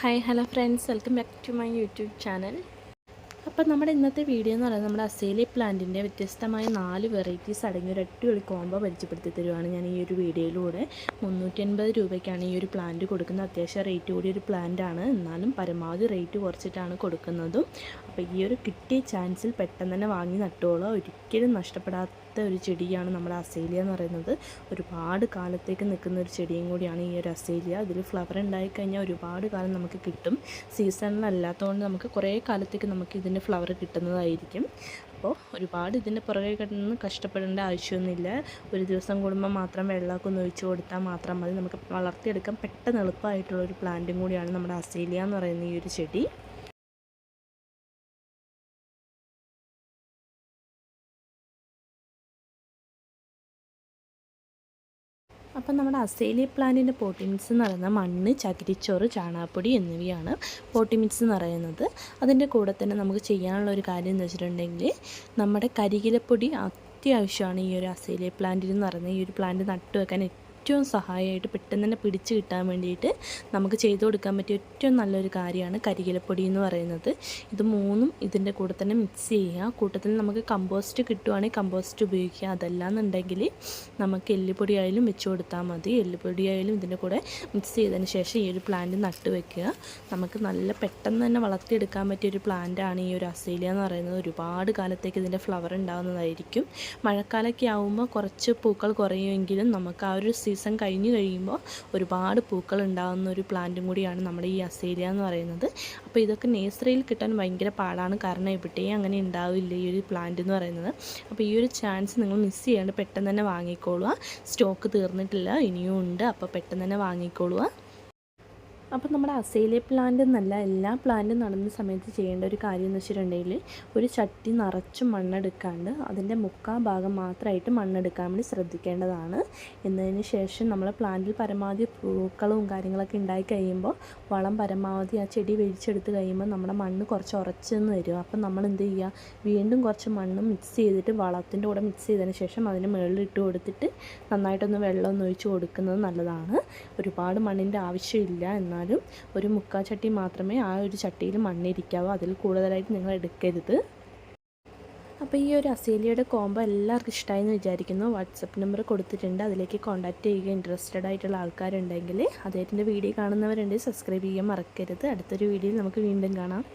Hi hello friends, welcome back to my YouTube channel. അപ്പോൾ നമ്മുടെ ഇന്നത്തെ വീഡിയോ എന്ന് പറയുന്നത് നമ്മുടെ അസേലി പ്ലാന്റിൻ്റെ വ്യത്യസ്തമായ 4 വെറൈറ്റീസ് അടങ്ങിയ ഒരു അടിപൊളി കോംബോ പരിചയപ്പെടുത്തി തരുവാണ് ഞാൻ ഈ ഒരു വീഡിയോയിലൂടെ. 350 രൂപയ്ക്കാണ് ഈ ഒരു പ്ലാന്റ് കൊടുക്കുന്നത്. അത്യാവശ്യം റേറ്റ് കൂടിയ ഒരു പ്ലാന്റാണ്, എന്നാലും പരമാവധി റേറ്റ് കുറച്ചിട്ടാണ് കൊടുക്കുന്നതും. അപ്പോൾ ഈ ഒരു കിട്ടിയ ചാൻസിൽ പെട്ടെന്ന് തന്നെ വാങ്ങി നട്ടോളൂ. ഒരിക്കലും നഷ്ടപ്പെടാത്ത ഒരു ചെടിയാണ് നമ്മുടെ അസേലിയ എന്ന് പറയുന്നത്. ഒരുപാട് കാലത്തേക്ക് നിൽക്കുന്ന ഒരു ചെടിയും കൂടിയാണ് ഈ ഒരു അസേലിയ. ഇതിൽ ഫ്ലവർ ഉണ്ടായിക്കഴിഞ്ഞാൽ ഒരുപാട് കാലം നമുക്ക് കിട്ടും. സീസണിലല്ലാത്തതുകൊണ്ട് നമുക്ക് കുറേ കാലത്തേക്ക് നമുക്ക് ഇതിൻ്റെ ഫ്ലവർ കിട്ടുന്നതായിരിക്കും. അപ്പോൾ ഒരുപാട് ഇതിൻ്റെ പുറകെ കിടന്ന് കഷ്ടപ്പെടേണ്ട ആവശ്യമൊന്നുമില്ല. ഒരു ദിവസം കൂടുമ്പോൾ മാത്രം വെള്ളമൊക്കെ ഒന്ന് ഒഴിച്ച് കൊടുത്താൽ മാത്രം മതി. നമുക്ക് വളർത്തിയെടുക്കാൻ പെട്ടെന്ന് എളുപ്പമായിട്ടുള്ളൊരു പ്ലാന്റും കൂടിയാണ് നമ്മുടെ അസേലിയ എന്ന് പറയുന്ന ഈ ഒരു ചെടി. അപ്പം നമ്മുടെ അസേലിയ പ്ലാന്റിൻ്റെ പോട്ടി മിക്സ് എന്ന് പറയുന്നത് മണ്ണ്, ചകിരിച്ചോറ്, ചാണകപ്പൊടി എന്നിവയാണ് പോട്ടി മിക്സ് എന്ന് പറയുന്നത്. അതിൻ്റെ കൂടെ തന്നെ നമുക്ക് ചെയ്യാനുള്ള ഒരു കാര്യം എന്ന് വെച്ചിട്ടുണ്ടെങ്കിൽ നമ്മുടെ കരികിലപ്പൊടി അത്യാവശ്യമാണ് ഈ ഒരു അസേലിയ പ്ലാന്റിൽ എന്ന് പറയുന്നത്. ഈ ഒരു പ്ലാന്റ് നട്ടു വെക്കാൻ ഏറ്റവും സഹായമായിട്ട് പെട്ടെന്ന് തന്നെ പിടിച്ച് കിട്ടാൻ വേണ്ടിയിട്ട് നമുക്ക് ചെയ്തു കൊടുക്കാൻ പറ്റിയ ഏറ്റവും നല്ലൊരു കാര്യമാണ് കരികിലപ്പൊടി എന്ന് പറയുന്നത്. ഇത് മൂന്നും ഇതിൻ്റെ കൂടെ തന്നെ മിക്സ് ചെയ്യുക. കൂട്ടത്തിൽ നമുക്ക് കമ്പോസ്റ്റ് കിട്ടുവാണെങ്കിൽ കമ്പോസ്റ്റ് ഉപയോഗിക്കുക. അതല്ലാന്നുണ്ടെങ്കിൽ നമുക്ക് എല്ലുപൊടി ആയാലും വെച്ച് കൊടുത്താൽ മതി. എല്ലുപൊടി ആയാലും ഇതിൻ്റെ കൂടെ മിക്സ് ചെയ്തതിന് ശേഷം ഈ ഒരു പ്ലാന്റ് നട്ട് വെക്കുക. നമുക്ക് നല്ല പെട്ടെന്ന് തന്നെ വളർത്തിയെടുക്കാൻ പറ്റിയൊരു പ്ലാന്റാണ് ഈ ഒരു അസേലിയ എന്ന് പറയുന്നത്. ഒരുപാട് കാലത്തേക്ക് ഇതിൻ്റെ ഫ്ലവർ ഉണ്ടാകുന്നതായിരിക്കും. മഴക്കാലമൊക്കെ ആകുമ്പോൾ കുറച്ച് പൂക്കൾ കുറയുമെങ്കിലും നമുക്ക് ആ ഒരു സീസൺ കഴിഞ്ഞ് കഴിയുമ്പോൾ ഒരുപാട് പൂക്കൾ ഉണ്ടാകുന്ന ഒരു പ്ലാന്റും കൂടിയാണ് നമ്മുടെ ഈ അസേലിയ എന്ന് പറയുന്നത്. അപ്പോൾ ഇതൊക്കെ നേഴ്സറിയിൽ കിട്ടാൻ ഭയങ്കര പാടാണ്, കാരണം എവിടെയും അങ്ങനെ ഉണ്ടാവില്ല ഈ ഒരു പ്ലാന്റ് എന്ന് പറയുന്നത്. അപ്പോൾ ഈ ഒരു ചാൻസ് നിങ്ങൾ മിസ് ചെയ്യാണ്ട് പെട്ടെന്ന് തന്നെ വാങ്ങിക്കോളുക. സ്റ്റോക്ക് തീർന്നിട്ടില്ല, ഇനിയും ഉണ്ട്. അപ്പോൾ പെട്ടെന്ന് തന്നെ വാങ്ങിക്കോളുക. അപ്പോൾ നമ്മുടെ അസേലിയ പ്ലാന്റ് എന്നല്ല, എല്ലാ പ്ലാന്റും നടുന്ന സമയത്ത് ചെയ്യേണ്ട ഒരു കാര്യം എന്ന് വെച്ചിട്ടുണ്ടെങ്കിൽ ഒരു ചട്ടി നിറച്ചും മണ്ണെടുക്കാണ്ട് അതിൻ്റെ മുക്കാൽ ഭാഗം മാത്രമായിട്ട് മണ്ണെടുക്കാൻ വേണ്ടി ശ്രദ്ധിക്കേണ്ടതാണ്. എന്നതിന് ശേഷം നമ്മൾ പ്ലാന്റിൽ പരമാവധി പൂക്കളും കാര്യങ്ങളൊക്കെ ഉണ്ടായി കഴിയുമ്പോൾ വളം പരമാവധി ആ ചെടി വലിച്ചെടുത്ത് കഴിയുമ്പോൾ നമ്മുടെ മണ്ണ് കുറച്ച് ഉറച്ചെന്ന് വരും. അപ്പം നമ്മൾ എന്ത് ചെയ്യുക, വീണ്ടും കുറച്ച് മണ്ണ് മിക്സ് ചെയ്തിട്ട് വളത്തിൻ്റെ കൂടെ മിക്സ് ചെയ്തതിന് ശേഷം അതിന് മുകളിൽ ഇട്ട് കൊടുത്തിട്ട് നന്നായിട്ടൊന്ന് വെള്ളമൊന്ന് ഒഴിച്ച് കൊടുക്കുന്നത് നല്ലതാണ്. ഒരുപാട് മണ്ണിൻ്റെ ആവശ്യമില്ല, എന്നാൽ ഒരു മുക്കാൽ ചട്ടി മാത്രമേ ആ ഒരു ചട്ടിയിൽ മണ്ണിരിക്കാവൂ. അതിൽ കൂടുതലായിട്ട് നിങ്ങൾ എടുക്കരുത്. അപ്പോൾ ഈ ഒരു അസേലിയയുടെ കോംബോ എല്ലാവർക്കും ഇഷ്ടമായി എന്ന് വിചാരിക്കുന്നു. വാട്സപ്പ് നമ്പർ കൊടുത്തിട്ടുണ്ട്, അതിലേക്ക് കോൺടാക്റ്റ് ചെയ്യുക. ഇൻട്രസ്റ്റഡ് ആയിട്ടുള്ള ആൾക്കാരുണ്ടെങ്കിൽ അദ്ദേഹത്തിൻ്റെ വീഡിയോ കാണുന്നവരുണ്ടെങ്കിൽ സബ്സ്ക്രൈബ് ചെയ്യാൻ മറക്കരുത്. അടുത്തൊരു വീഡിയോയിൽ നമുക്ക് വീണ്ടും കാണാം.